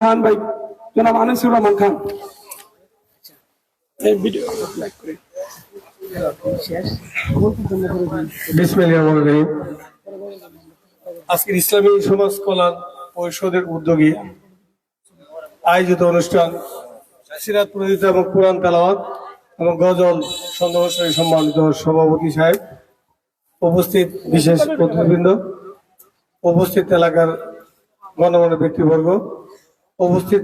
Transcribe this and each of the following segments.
খান ভাই, জনাব আনিসুর রহমান খান এই ভিডিও লাইক করে। আজকের ইসলামী সমাজ কল্যাণ পরিষদের উদ্যোগে আয়োজিত অনুষ্ঠান সিরাত প্রণীত এবং কোরআন তেলাওয়াত এবং গজল সন্ধ্যাবসায়ী সম্মানিত সভাপতি সাহেব, উপস্থিত বিশেষ অতিথিবৃন্দ, উপস্থিত এলাকার গণ্যমান্য ব্যক্তিবর্গ, উপস্থিত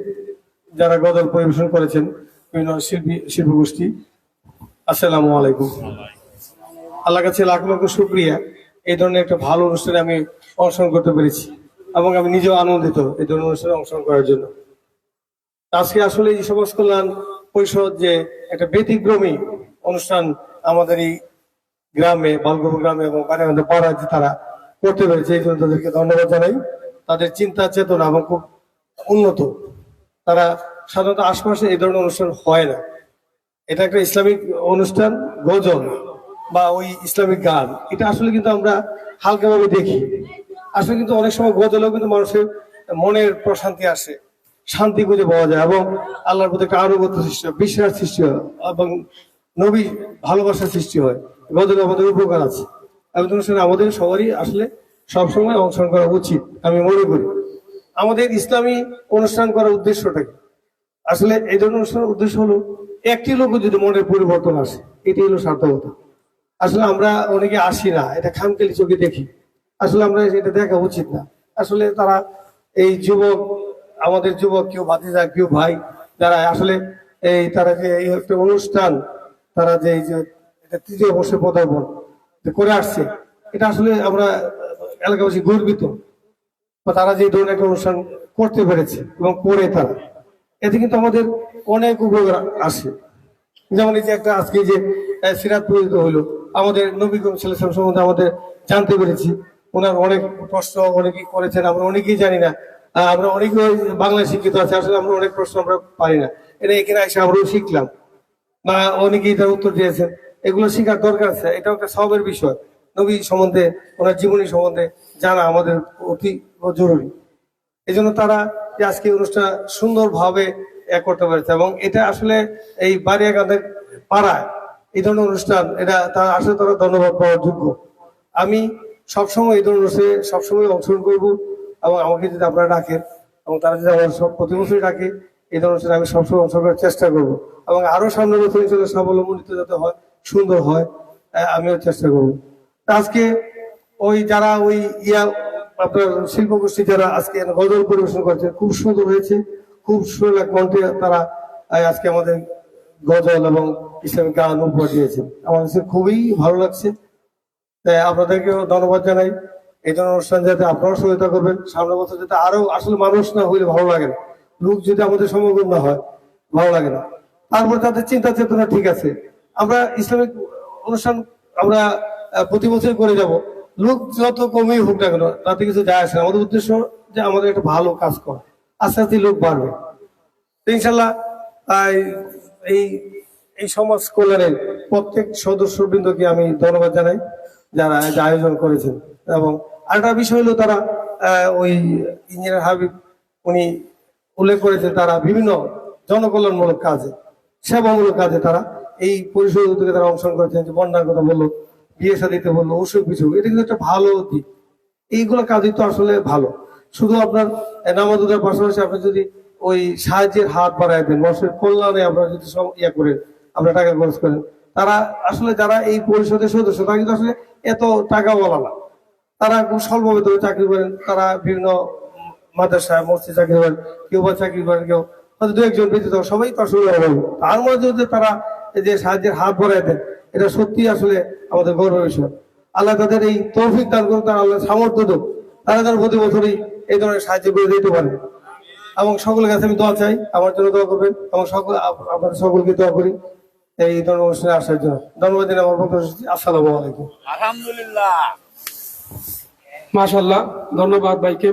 যারা গজল পরিবেশন করেছেন বিভিন্ন শিল্পগোষ্ঠী, আসসালামু আলাইকুম। আল্লাহ কাছে লাখ লক্ষ শুকরিয়া, এই ধরনের একটা ভালো অনুষ্ঠানে আমি অংশগ্রহণ করতে পেরেছি এবং আমি নিজেও আনন্দিত এই ধরনের অনুষ্ঠানে অংশগ্রহণ করার জন্য। আজকে আসলে এই সমাজ কল্যাণ পরিষদ যে একটা ব্যতিক্রমী অনুষ্ঠান আমাদের এই গ্রামে, বালগোপ গ্রামে এবং পাড়ায় যে তারা করতে পেরেছে, এই জন্য তাদেরকে ধন্যবাদ জানাই। তাদের চিন্তা চেতনা এবং খুব উন্নত। তারা সাধারণত আশপাশে এই ধরনের অনুষ্ঠান হয় না। এটা একটা ইসলামিক অনুষ্ঠান, গজল বা ওই ইসলামিক গান, এটা আসলে কিন্তু আমরা হালকাভাবে দেখি। আসলে কিন্তু অনেক সময় গজলেও কিন্তু মানুষের মনের প্রশান্তি আসে, শান্তি খুঁজে পাওয়া যায় এবং আল্লাহর প্রতি একটা আনুগত্য সৃষ্টি হয়, বিশ্বাস সৃষ্টি হয় এবং নবী ভালোবাসার সৃষ্টি হয়। গজলে আমাদের উপকার আছে এবং আমাদের সবারই আসলে সবসময় অংশগ্রহণ করা উচিত আমি মনে করি। আমাদের ইসলামী অনুষ্ঠান করার উদ্দেশ্যটা কি? আসলে এই ধরনের অনুষ্ঠানের উদ্দেশ্য হলো একটি লোক যদি মনের পরিবর্তন আসে, এটি হলো সার্থকতা। আসলে আমরা অনেকে আসি না, এটা খামখেয়ালি চোখে দেখি। আসলে আমরা এটা দেখা উচিত না। আসলে তারা এই যুবক, আমাদের যুবক, কেউ ভাতিজা, কেউ ভাই, যারা আসলে এই তারা যে এই একটা অনুষ্ঠান, তারা যে এই যে এটা তৃতীয় বর্ষে পদার্পণ করে আসছে, এটা আসলে আমরা এলাকাবাসী গর্বিত। তারা যে ধরনের একটা অনুষ্ঠান করতে পেরেছে এবং করে তারা, এতে কিন্তু আমাদের অনেক উপকার আসে। যেমন এই যে একটা আজকে যে সিরাত পরিচিত হইলো, আমাদের নবী করিম সাল্লাল্লাহু আলাইহি ওয়াসাল্লাম সম্বন্ধে আমাদের জানতে পেরেছি। ওনার অনেক প্রশ্ন অনেকেই করেছেন, আমরা অনেকেই জানি না। আমরা অনেকেই বাংলায় শিক্ষিত আছে, আসলে আমরা অনেক প্রশ্ন আমরা পারি না। এটা এখানে এসে আমরাও শিখলাম বা অনেকেই তার উত্তর দিয়েছেন। এগুলো শেখার দরকার আছে, এটাও একটা সবের বিষয়। নবী সম্বন্ধে, ওনার জীবনী সম্বন্ধে জানা আমাদের অতি জরুরি। এই জন্য তারা যে আজকে অনুষ্ঠান সুন্দরভাবে করতে পেরেছে এবং এটা আসলে এই বাড়িয়াকান্দের পাড়ায় এই ধরনের অনুষ্ঠান, এটা তারা আসলে তারা ধন্যবাদ পাওয়ার যোগ্য। আমি সবসময় এই ধরনের অনুষ্ঠানে সবসময় অংশগ্রহণ করবো এবং আমাকে যদি আপনারা ডাকেন এবং তারা যদি আমার সব প্রতি বছরই ডাকে, এই ধরনের অনুষ্ঠানে আমি সবসময় অংশগ্রহণ করার চেষ্টা করবো এবং আরো সামনের বছর হিসেবে স্বাবলম্বিত যাতে হয়, সুন্দর হয়, আমিও চেষ্টা করবো। আজকে ওই যারা ওই আপনার শিল্পগোষ্ঠী যারা আজকে গজল পরিবেশন করছে, খুব সুন্দর হয়েছে, খুব সুন্দর কণ্ঠে তারা আজকে আমাদের গজল এবং ইসলামিক গান উপহার দিয়েছে। আমার কাছে খুবই ভালো লাগছে। তাই আপনাদেরকেও ধন্যবাদ জানাই। এই ধরনের অনুষ্ঠান যাতে আপনারাও সহায়তা করবেন, সামনের বছর যাতে আরো, আসলে মানুষ না হইলে ভালো লাগে না, লোক যদি আমাদের সমাগম না হয় ভালো লাগে না। তারপর তাদের চিন্তা চেতনা ঠিক আছে, আমরা ইসলামিক অনুষ্ঠান আমরা প্রতি বছর করে যাব, লোক যত কমই হোক না কেন তাতে কিছু যায় আসে না। আমাদের উদ্দেশ্য যে আমাদের একটা ভালো কাজ করা, আস্তে আস্তে লোক বাড়বে ইনশাল্লাহ। এই এই সমাজ কল্যাণের প্রত্যেক সদস্যবৃন্দকে আমি ধন্যবাদ জানাই যারা আয়োজন করেছেন। এবং আরেকটা বিষয় হলো তারা ওই ইঞ্জিনিয়ার হাবিব উনি উল্লেখ করেছেন, তারা বিভিন্ন জনকল্যাণমূলক কাজে, সেবামূলক কাজে তারা এই পরিষদ থেকে তারা অংশগ্রহণ করেছেন। যে বন্যার কথা বললো, বিয়ে শাদিতে বললো, অসুখ বিসুখ, এটা কিন্তু একটা ভালো দিক। এইগুলো কাজই তো আসলে ভালো। শুধু আপনার নামাজ রোজার পাশাপাশি আপনি যদি ওই সাহায্যের হাত বাড়ায় দেন, মানুষের কল্যাণে আপনারা যদি সব করেন, আপনার টাকা খরচ করেন, তারা আসলে যারা এই পরিষদের সদস্য তারা কিন্তু আসলে এত টাকা বলা না, তারা খুব স্বল্প বেতনে চাকরি করেন, তারা বিভিন্ন মাদ্রাসায় মসজিদ চাকরি করেন, কেউ বা চাকরি করেন, কেউ হয়তো দু একজন ব্যতীত সবাই তো আসলে তার মধ্যে যদি তারা যে সাহায্যের হাত বাড়ায় দেন, এটা সত্যি আসলে আমাদের গৌরবের বিষয়। আল্লাহ তাদের এই তৌফিক দান করুন, তারা আল্লাহ সামর্থ্য দেন, তারা তার প্রতি বছরই এই ধরনের সাহায্য করে দিতে পারে। এবং সকলের কাছে আমি দোয়া চাই, আমার জন্য দোয়া করবেন এবং সকল আপনাদের সকলকে দোয়া করি এই ধরনের অনুষ্ঠানে আসার জন্য। ধন্যবাদ দিন আমার বক্তব্য। আসসালামু আলাইকুম। আলহামদুলিল্লাহ, মাশাআল্লাহ, ধন্যবাদ ভাইকে।